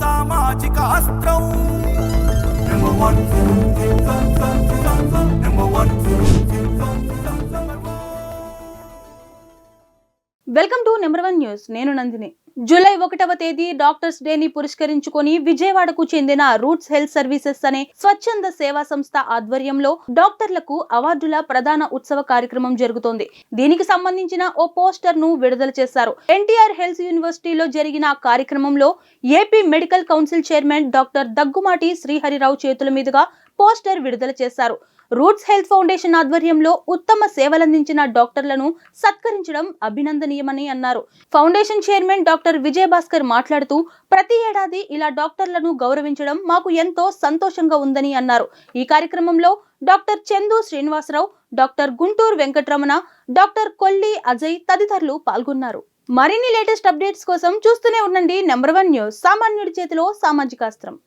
సామాజిక అస్త్రం welcome to number 1 news. నేను నందిని. జూలై 1వ తేదీ డాక్టర్స్ డేని పురస్కరించుకొని విజయవాడకు చెందిన రూట్స్ హెల్త్ సర్వీసెస్ అనే స్వచ్ఛంద సేవా సంస్థ ఆధ్వర్యంలో డాక్టర్లకు అవార్డుల ప్రధాన ఉత్సవ కార్యక్రమం జరుగుతోంది. దీనికి సంబంధించిన ఓ పోస్టర్ ను విడుదల చేశారు. ఎన్టీఆర్ హెల్త్ యూనివర్సిటీలో జరిగిన కార్యక్రమంలో AP medical council chairman doctor Daggumati Srihari Rao చేతుల మీదుగా పోస్టర్ విడుదల చేశారు. రూట్స్ హెల్త్ ఫౌండేషన్ ఆధ్వర్యంలో ఉత్తమ సేవలందించిన డాక్టర్లను సత్కరించడం అభినందనీయమని అన్నారు. ఫౌండేషన్ చైర్మన్ డాక్టర్ విజయభాస్కర్ మాట్లాడుతూ ప్రతి ఏడాది ఇలా డాక్టర్లను గౌరవించడం మాకు ఎంతో సంతోషంగా ఉందని అన్నారు. ఈ కార్యక్రమంలో doctor Chandu Srinivasarao, doctor Guntur Venkataramana, doctor Kolli Ajay తదితరులు పాల్గొన్నారు. మరిన్ని లేటెస్ట్ అప్డేట్స్ కోసం చూస్తూనే ఉండండి నెంబర్ 1 న్యూస్. సామాన్యుడి చేతిలో సామాజిక అస్త్రం.